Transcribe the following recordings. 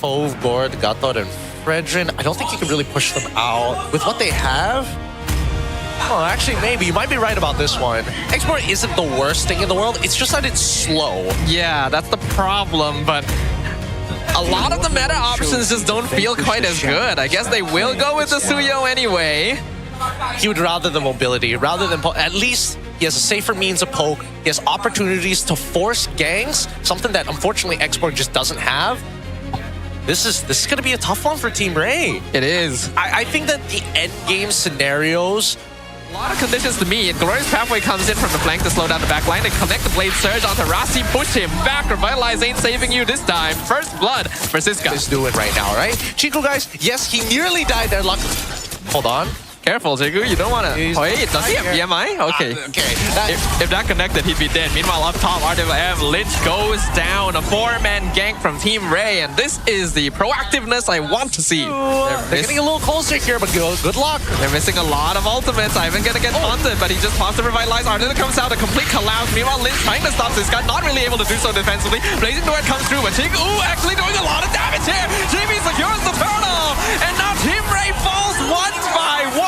Fove, Gord, Gatot, and Fredrin. I don't think you can really push them out. With what they have, oh, actually, maybe. You might be right about this one. Export isn't the worst thing in the world. It's just that it's slow. Yeah, that's the problem, but a lot of the meta options just don't feel quite as good. I guess they will go with the Suyo anyway. He would rather the mobility, rather than at least he has a safer means of poke. He has opportunities to force ganks, something that unfortunately Export just doesn't have. This is going to be a tough one for Team Ray. It is. I think that the end game scenarios, a lot of conditions to me. Glorious Pathway comes in from the flank to slow down the back line and connect the Blade Surge onto Rasi. Push him back. Revitalize ain't saving you this time. First blood for Siska. is doing right now, right? Chico, guys, yes, he nearly died there. Luck. Hold on. Careful, Jigu. You don't want to... Wait, does he have BMI? Okay. Okay. If that connected, he'd be dead. Meanwhile, up top, RWM, Lynch goes down. A 4-man gank from Team Ray, and this is the proactiveness I want to see. They're getting a little closer here, but good luck. They're missing a lot of ultimates. Ivan gonna get taunted, but he just pops to revitalize. Ardilla comes out, a complete collapse. Meanwhile, Lynch trying to stop this guy, not really able to do so defensively. Blazing Duet comes through, but Jigu actually doing a lot of damage here. JB secures the turtle, and now Team Ray falls 1 by 1.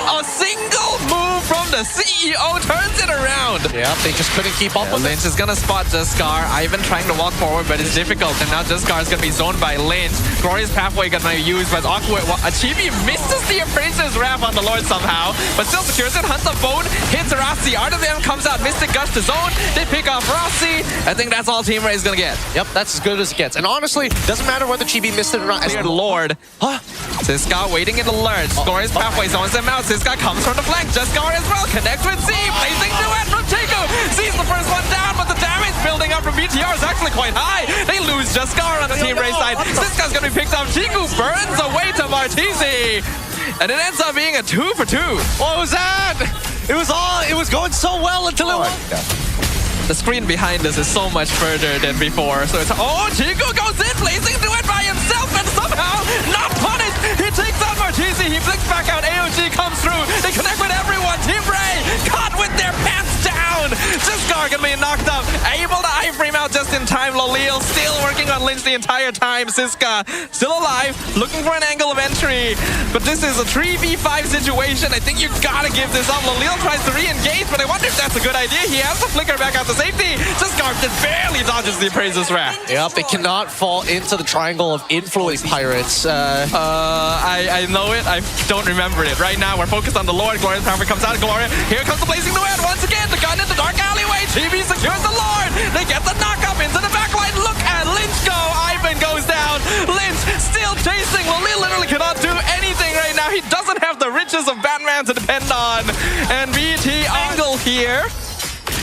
A single move from the CEO turns it around. Yeah, they just couldn't keep up with Lynch is gonna spot Jaskar. Ivan trying to walk forward, but it's difficult. And now Jaskar is gonna be zoned by Lynch. Glorious Pathway gonna be used, but awkward. Achibi misses the Appraiser's Wrath on the Lord somehow, but still secures it. Hunts a bone, hits Rasi. RWM comes out, Mystic Gush to zone. They pick off Rasi. I think that's all Team Ray is gonna get. Yep, that's as good as it gets. And honestly, doesn't matter whether Chibi missed it or not. Cleared Lord. Huh? Siska waiting in the lurch. Glorious Pathway zones them out. Siska comes from the flank. Jaskar as well. Connects with Z. Blazing Duet from Chico. Sees the first one down, but the damage building up from BTR is actually quite high. They lose Jaskar on the Team Ray side. Siska's going to be picked up. Chico burns away to Martisi. And it ends up being a 2 for 2. What was that? It was going so well until it went. The screen behind us is so much further than before. So it's, oh, Chico goes in, Blazing Duet by himself, and somehow not punished. He takes out Martisi. He flicks back out. AOG comes through. They connect with everyone. Team Ray caught with their pants down. Siskar gonna be knocked up. Able to iframe out just in time. Lalil still working on Lynch the entire time. Siska still alive, looking for an angle of entry. But this is a 3v5 situation. I think you gotta give this up. Lalil tries to re-engage, but I wonder if that's a good idea. He has to flicker back out to safety. Siskar barely dodges the Appraiser's Wrath. Yep, they cannot fall into the triangle of influence pirates. I know it. I don't remember it. Right now, we're focused on the Lord. Glorious Power comes out. Gloria. Here comes the Blazing Duet. Once again, the gun in the dark alleyway. TV secures the Lord. They get the knock up into the backline. Look at Lynch go. Ivan goes down. Lynch still chasing. Lalil literally cannot do anything right now. He doesn't have the riches of Batman to depend on. And BT angle here.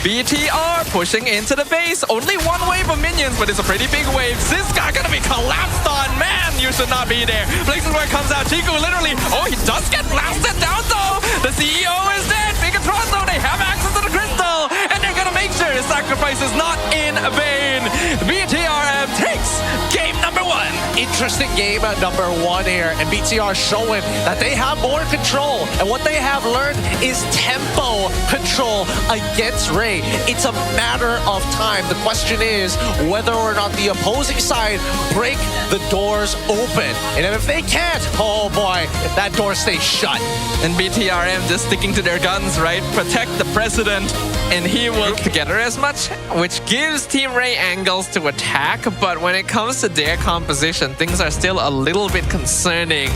BTR pushing into the base. Only one wave of minions, but it's a pretty big wave. Siska gonna be collapsed on. Man, you should not be there. Blazing Where comes out. Chico literally, oh, he does get blasted down though. The CEO is dead. Bigetron though, they have access to the crystal. And they're gonna make sure his sacrifice is not in vain. BTRM takes game number 1. Interesting game at number 1 here. And BTR showing that they have more control. And what they have learned is tempo control against Ray. It's a matter of time. The question is whether or not the opposing side break the doors open. And if they can't, oh boy, that door stays shut. And BTRM just sticking to their guns, right? Protect the president, and he will together as much, which gives Team Ray angles to attack. But when it comes to their composition, things are still a little bit concerning.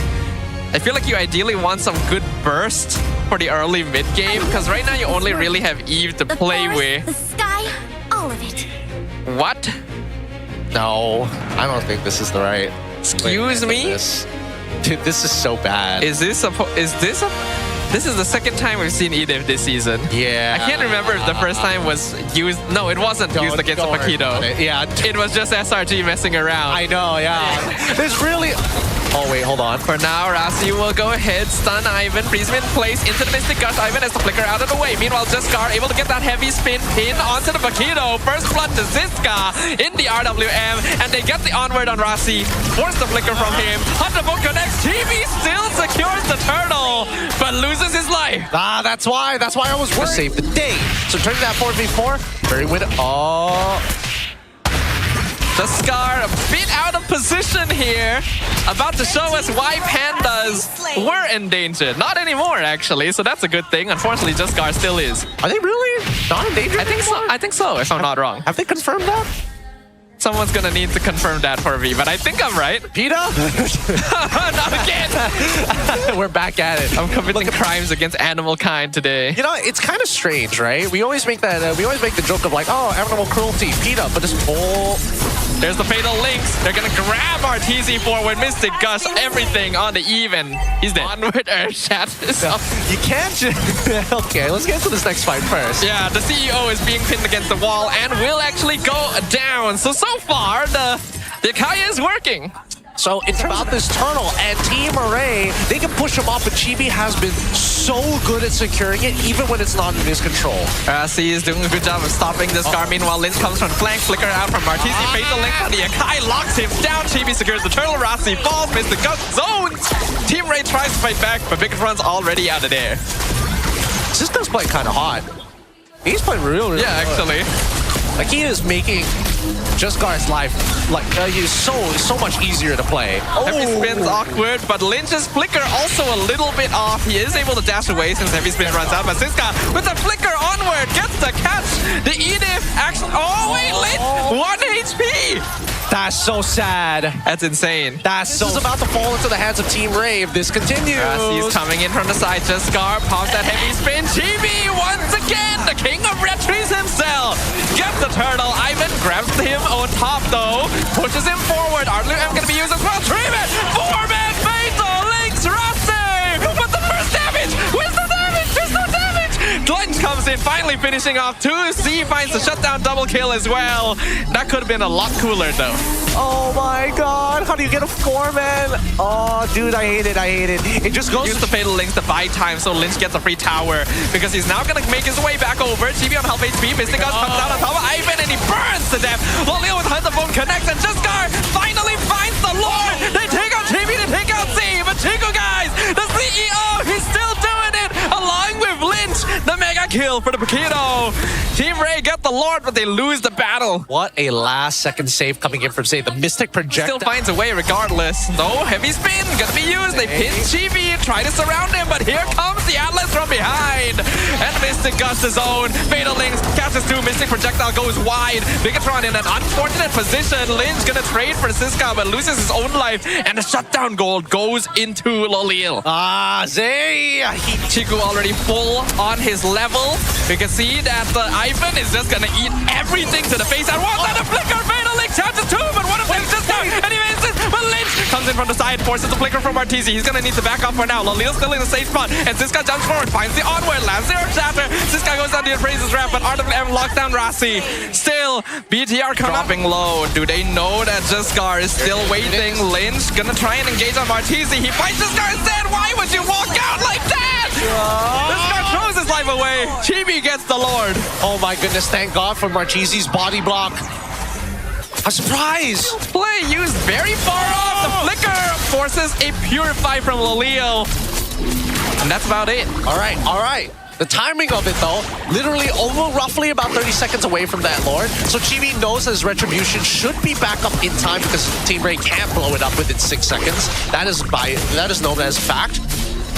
I feel like you ideally want some good burst for the early mid-game, because right now you only really have Eve to play with. The sky, all of it. What? No, I don't think this is the right. Excuse me? Dude, this is so bad. This is the second time we've seen Edith this season. Yeah. I can't remember if the first time was used. No, it wasn't used against the Paquito. Yeah. It was just SRG messing around. I know, yeah. There's really... Oh, wait, hold on. For now, Rasi will go ahead, stun Ivan, freeze him in place into the Mystic Gush. Ivan has to flicker out of the way. Meanwhile, Jaskar able to get that heavy spin pin onto the Paquito. First blood to Siska in the RWM, and they get the onward on Rasi. Force the flicker from him. Hunterbolt connects. TV still secures the turtle, but loses his life. Ah, that's why I was worried. Save the day. So turning that 4v4, very win. Oh. The Scar a bit out of position here. About to show us why Pandas were endangered. Not anymore, actually, so that's a good thing. Unfortunately, Just Scar still is. Are they really not endangered? I think so. I think so, if I'm not wrong. Have they confirmed that? Someone's gonna need to confirm that for me, but I think I'm right. PETA? Not again! We're back at it. I'm committing crimes against animal kind today. You know, it's kind of strange, right? We always make that. We always make the joke of like, oh, animal cruelty, PETA, but this whole. There's the fatal links. They're gonna grab RTZ forward. Mystic Gush, everything on the even. He's dead. Onward Earthshat. You can't just... Okay, let's get into this next fight first. Yeah, the CEO is being pinned against the wall and will actually go down. So far, the Kaya is working. So it's about this turtle and Team Array. They can push him off, but Chibi has been so good at securing it, even when it's not in his control. C is doing a good job of stopping this Scar. Meanwhile, Lynch comes from flank, flicker out from Martizi. Fatal link on the Akai, locks him down. Chibi secures the turtle. Rasi falls, Mystic Gush zones. Team Ray tries to fight back, but Bigetron's already out of there. Cisco's playing kind of hot. He's playing really yeah, actually. Like, he is making Just Scar's life, like, he's so much easier to play. Heavy spin's awkward, but Lynch's flicker also a little bit off. He is able to dash away since heavy spin runs out, but Siska with the flicker onward gets the catch. The Edith actually... Oh, wait, Lynch! 1 HP! That's so sad. That's insane. This is about to fall into the hands of Team Ray if this continues. He's coming in from the side. Just Scar pops that heavy spin. Chibi once again, the king of retries himself. Gets the turtle. Ivan grabs him on top though. Pushes him forward. RWM gonna be used as well. Treatment. 4-man fatal. Links Rossi. But the first damage. Where's the damage? There's no damage. Lynch comes in, finally finishing off 2C, finds the shutdown double kill as well. That could have been a lot cooler though. Oh my god, how do you get a 4-man? Oh, dude, I hate it, It just goes... Use the fatal links to buy time so Lynch gets a free tower because he's now gonna make his way back over. GB on half HP, Mystic Gush comes down on top of Ivan and he burns to death. Lolio with Hunterphone connects and Just Scar finally finds the Lord. They take out GB to take out C, but Chico guys, the CEO, he's still doing it along with Lynch. The mega kill for the Paquito. Team Ray get the Lord, but they lose the battle. What a last-second save coming in from Say. The Mystic projectile. Still finds a way regardless. No, heavy spin gonna be used. They pin Chibi, try to surround him, but here comes the Atlas from behind. And Mystic Gush his own. Fatal links, catches 2. Mystic projectile goes wide. Bigetron in an unfortunate position. Lynch gonna trade for Siska, but loses his own life. And the shutdown gold goes into Lolil. Zay! Chiku already full on his level. We can see that Ivan is just gonna eat everything to the face. And what's that? A flicker! Fatal link chances 2, but one of them just got, and he misses. But Lynch comes in from the side, forces the flicker from Martizi. He's gonna need to back up for now. Lolil's still in the safe spot, and Siska jumps forward, finds the onward, lands the Earth Shatter. Siska goes down the Appraiser's Wrap, but RWM locks down Rasi. Still, BTR dropping low. Do they know that Just Scar is still waiting? Lynch gonna try and engage on Martizi. He fights Just Scar instead. Why would you walk out like that? Just Scar throws his life away. Chibi gets the Lord. Oh my goodness, thank God for Marchizi's body block. A surprise! Play used very far off. The flicker forces a Purify from Lolio. And that's about it. All right. The timing of it, though, literally roughly about 30 seconds away from that Lord. So Chibi knows that his Retribution should be back up in time because Team Ray can't blow it up within 6 seconds. That is known as fact.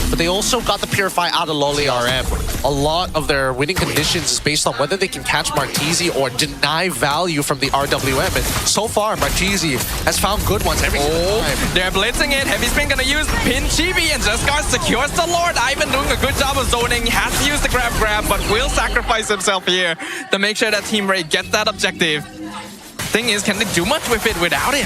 But they also got the Purify out of BTRM. A lot of their winning conditions is based on whether they can catch Martizi or deny value from the RWM. And so far, Martizi has found good ones every single time. They're blitzing it. Heavy spin gonna use pin Chibi, and Just Scar secures the Lord. Ivan doing a good job of zoning. He has to use the grab, but will sacrifice himself here to make sure that Team Ray gets that objective. Thing is, can they do much with it without him?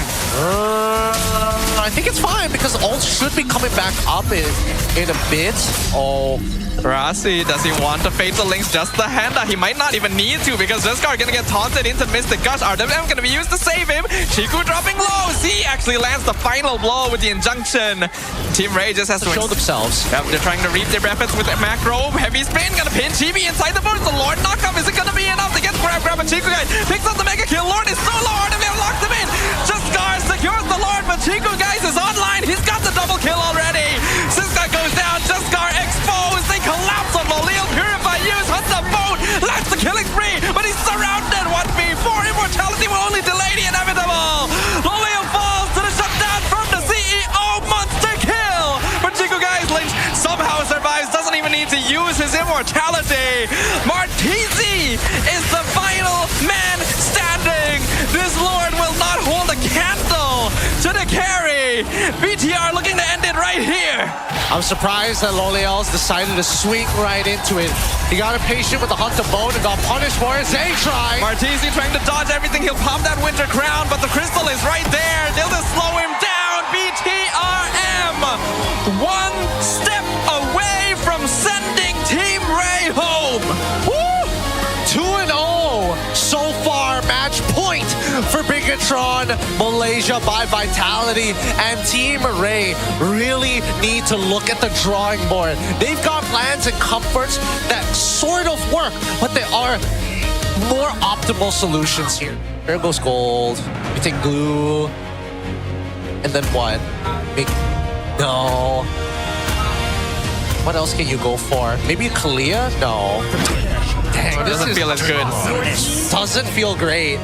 I think it's fine because ult should be coming back up in a bit. Oh, Rasi, does he want to fatal links just the hand? He might not even need to because Just Scar gonna get taunted into Mystic Gush. RWM gonna be used to save him. Chiku dropping low. Z actually lands the final blow with the injunction. Team Ray just has to show themselves. Yep, they're trying to reap their benefits with their macro. Heavy spin gonna pin Chibi inside the boots. The Lord knockup, is it gonna be enough to get grab? And Chiku guys picks up the mega kill. Lord is so low. RWM locks him in. Just Scar secures the Lord, but Chiku guys is online. He's got the double kill already. Siska goes down. Just Scar exposed. They collapse on Lolil. Purify use. Hunt the boat. Lands the killing spree, but he's surrounded. 1v4. Immortality will only delay the inevitable. holiday. Martizi is the final man standing. This Lord will not hold a candle to the carry. BTR looking to end it right here. I'm surprised that Loliel's decided to swing right into it. He got impatient with the hunt to bone and got punished for it. Zay tried. Martizi trying to dodge everything. He'll pop that winter crown, but the crystal is right there. They'll just slow him down. BTRM one step away from sending Team Ray home. Woo! 2-0 so far. Match point for Bigetron, Malaysia by Vitality, and Team Ray really need to look at the drawing board. They've got plans and comforts that sort of work, but there are more optimal solutions here. There goes gold. You take glue. And then what? No. What else can you go for? Maybe Kalia? No. Dang, this Doesn't feel as good. Doesn't feel great.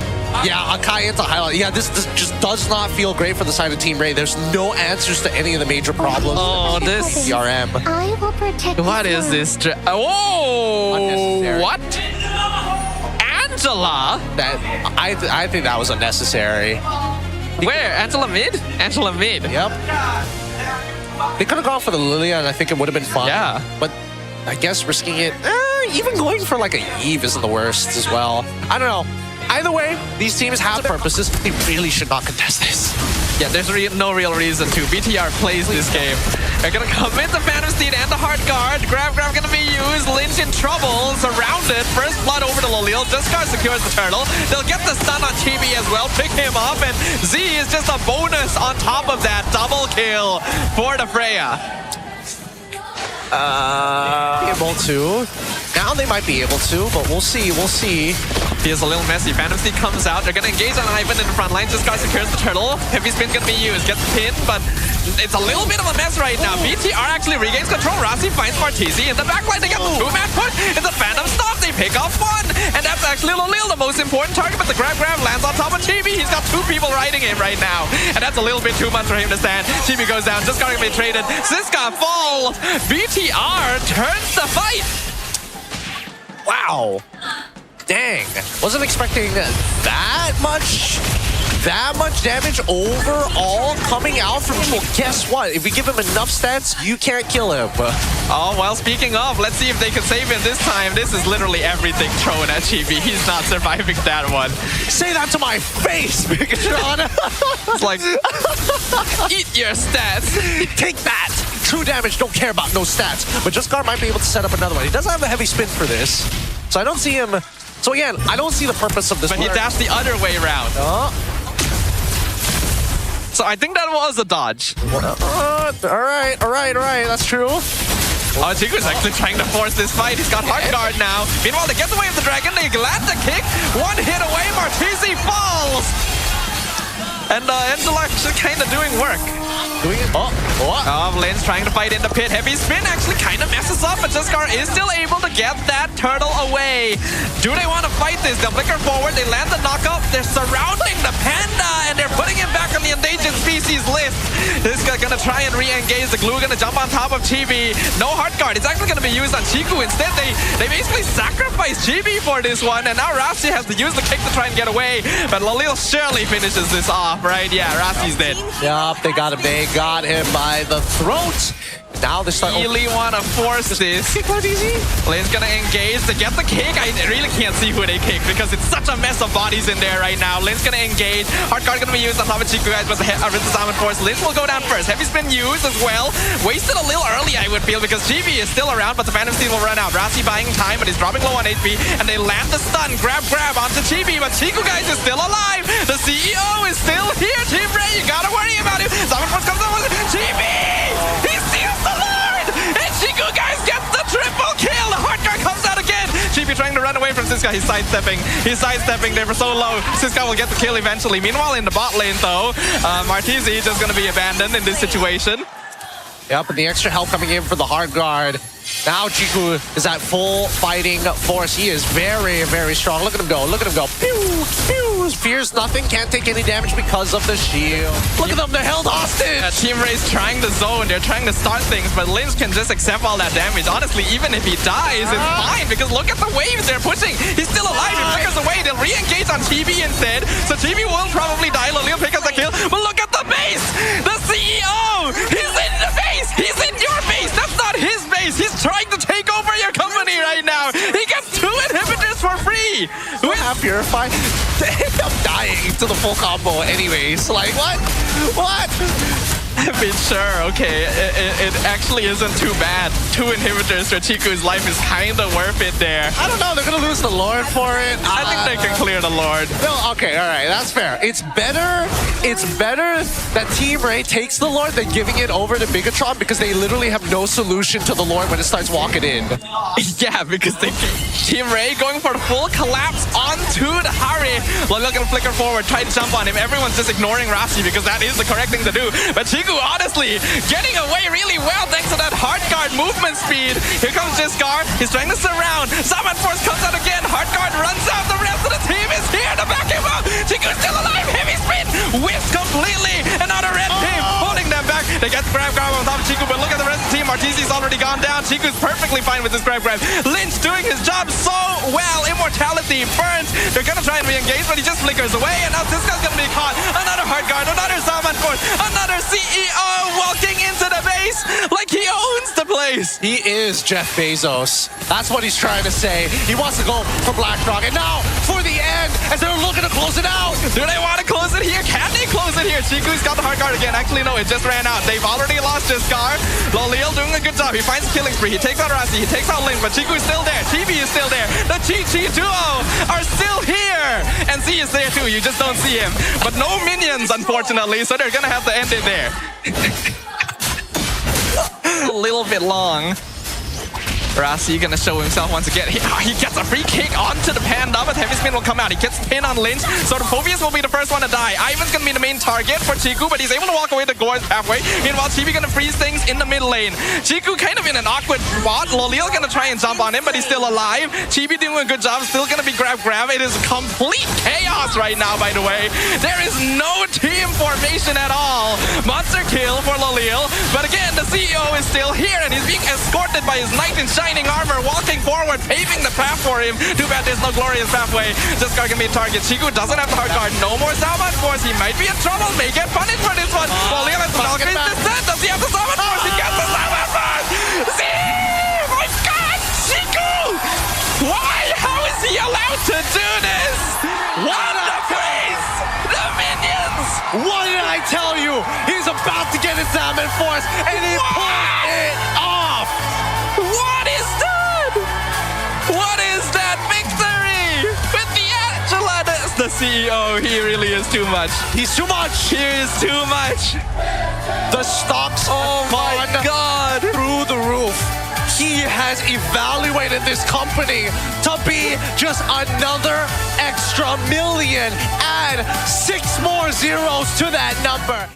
Yeah, Akai into highlight. Yeah, this just does not feel great for the side of Team Ray. There's no answers to any of the major problems. Oh, this... BTRM. I will protect What is this? Whoa! Unnecessary. What? Angela? That I think that was unnecessary. Where? Angela mid? Angela mid. Yep. They could have gone for the Lilia, and I think it would have been fun. Yeah. But I guess risking it, even going for like a Eve isn't the worst as well. I don't know. Either way, these teams have purposes. They really should not contest this. Yeah, there's no real reason to. BTR plays this game. They're gonna come in the Phantom Steed and the Heart Guard. Grab gonna be used. Lynch in trouble. Surrounded. First blood over to Lolil. Jescar secures the turtle. They'll get the stun on Chibi as well. Pick him up. And Z is just a bonus on top of that. Double kill for the Freya. Able to. Now they might be able to, but we'll see. We'll see. Feels a little messy. Phantom Steed comes out. They're gonna engage on Ivan in the front line. Jescar secures the turtle. Heavy spin's gonna be used. Gets pinned, but it's a little bit of a mess right now. BTR actually regains control. Rossi finds Martizi in the backline. They get the two-man push. It's a Phantom stop. They pick off one. And that's actually Lolil, the most important target. But the grab lands on top of Chibi. He's got two people riding him right now. And that's a little bit too much for him to stand. Chibi goes down. Just gonna be traded. Ziska falls. BTR turns the fight. Wow. Dang. Wasn't expecting that much damage overall coming out from him. Well, guess what? If we give him enough stats, you can't kill him. Oh, well, speaking of, let's see if they can save him this time. This is literally everything thrown at Chibi. He's not surviving that one. Say that to my face, Bigetron. It's like, eat your stats. Take that. True damage, don't care about no stats. But Jescar might be able to set up another one. He doesn't have a heavy spin for this. So I don't see him. So again, I don't see the purpose of this. But he dashed the other way around. So I think that was a dodge. All right. That's true. Oh, Chiku's actually trying to force this fight. He's got Heart Guard now. Meanwhile, they get away with the dragon. They land the kick. One hit away. Martizi falls. And Angela actually kind of doing work. Lynn's trying to fight in the pit. Heavy spin actually kind of messes up, but Jescar is still able to get that turtle away. Do they want to fight this? They'll flicker forward. They land the knockup. They're surrounding the panda, and they're putting him back on the endangered species list. This guy's going to try and re-engage. The glue going to jump on top of Chibi. No Heart Guard. It's actually going to be used on Chiku instead. They basically sacrificed Chibi for this one, and now Rashi has to use the kick to try and get away. But Lolil surely finishes this off, right? Yeah, Rashi's dead. Yup, they got him. They got him by the throat. Now they start... Really want to force this. Lynn's going to engage to get the kick. I really can't see who they kick because it's such a mess of bodies in there right now. Lynn's going to engage. Heart Guard going to be used on top of Chiku, guys, but the Arisen Force. Lynch will go down first. Heavy spin used as well. Wasted a little early, I would feel, because GB is still around, but the Phantom Steed will run out. Rasi buying time, but he's dropping low on HP, and they land the stun. Grab onto Chibi, but Chiku, guys, is still alive. The CEO is still here. Team Ray, you got to worry about him. Summon Force comes out with Chibi! He steals the Lord! And Chiku, guys, gets the triple kill! The Heart Guard comes out again! Chibi trying to run away from Siska. He's sidestepping. They were so low. Siska will get the kill eventually. Meanwhile, in the bot lane, though, Martizi just going to be abandoned in this situation. Yep, and the extra help coming in for the Heart Guard. Now Chiku is at full fighting force. He is very, very strong. Look at him go. Look at him go. Pew, pew. fears nothing, can't take any damage because of the shield. Look at them, they're held hostage. Team Ray's trying the zone, they're trying to start things, but Lynch can just accept all that damage. Honestly, even if he dies, it's fine, because look at the waves they're pushing. He's still alive, he flickers away, they'll re-engage on TB instead, so TB will probably die. Lolil pick up the kill, but look at the base! The CEO! He's in the base! He's in your base! That's not his base! He's trying to take over your company right now! He gets 2 inhibitors for free! We have Purify. They end up dying to the full combo anyways. Like, what? What? I mean, sure, okay, it actually isn't too bad. 2 inhibitors for Chiku's life is kinda worth it there. I don't know, they're gonna lose the Lord for it. I think they can clear the Lord. No, okay, alright, that's fair. It's better that Team Ray takes the Lord than giving it over to Bigetron, because they literally have no solution to the Lord when it starts walking in. Yeah, because Team Ray going for the full collapse onto the Hari. Lolil gonna flicker forward, try to jump on him. Everyone's just ignoring Rashi because that is the correct thing to do. But Chiku, honestly, getting away really well thanks to that hard guard movement speed. Here comes Jiskar. He's trying to surround. Saman Force comes out again. Hard guard runs out. The rest of the team is here to back him up. Chiku's still alive. Heavy spin. Whiffs completely. Another red team holding them back. They get the grab on top of Chiku, but look at the rest of the team. Arteezy's already gone down. Chiku's perfectly fine with this grab. Lynch doing his job so well. Immortality burns. They're gonna try and re-engage, but he just flickers away. And now this guy's gonna be caught. Another hard guard. Another Saman Force. Another CEO walking into the base like he owns the place. He is Jeff Bezos. That's what he's trying to say. He wants to go for BlackRock. And now, for the end, as they're looking to close it out. Do they want to close it here? Can they close it here? Chiku's got the hard guard again. Actually, no, it just ran out. They've already lost this Scar. Lolil doing a good job. He finds a killing spree. He takes out Rasi. He takes out Lin, but Chiku is still there. TB is still there. The Chi duo are still here. And Z is there too. You just don't see him. But no minions, unfortunately, so they're going to have to end it there. A little bit long. Rasi gonna show himself once again. He gets a free kick onto the Panda, but Heavy Spin will come out. He gets pinned on Lynch, so the Phobius will be the first one to die. Ivan's gonna be the main target for Chiku, but he's able to walk away to Glorious halfway. Meanwhile, Chibi gonna freeze things in the mid lane. Chiku kind of in an awkward spot. Lolil gonna try and jump on him, but he's still alive. Chibi doing a good job, still gonna be grab. It is complete chaos right now, by the way. There is no team formation at all. Monster kill for Lolil, but again, the CEO is still here, and he's being escorted by his knight in shining armor, walking forward, paving the path for him. Too bad there's no glorious pathway. Just gonna be a target. Chiku doesn't have the hard guard. No more Salmon Force. He might be in trouble. May get punished for this one. Lolil has the Valkyrie's descent. Does he have the Salmon Force? He gets the Salmon Force! See! My God! Chiku! Why? How is he allowed to do this? What the face? The minions! What did I tell you? He's about to get his Salmon Force, and he pulled it off! What is that? What is that victory? With the Angela, that's the CEO. He really is too much. He's too much! He is too much. The stocks Oh my God. through the roof. He has evaluated this company to be just another extra million. Add 6 more zeros to that number.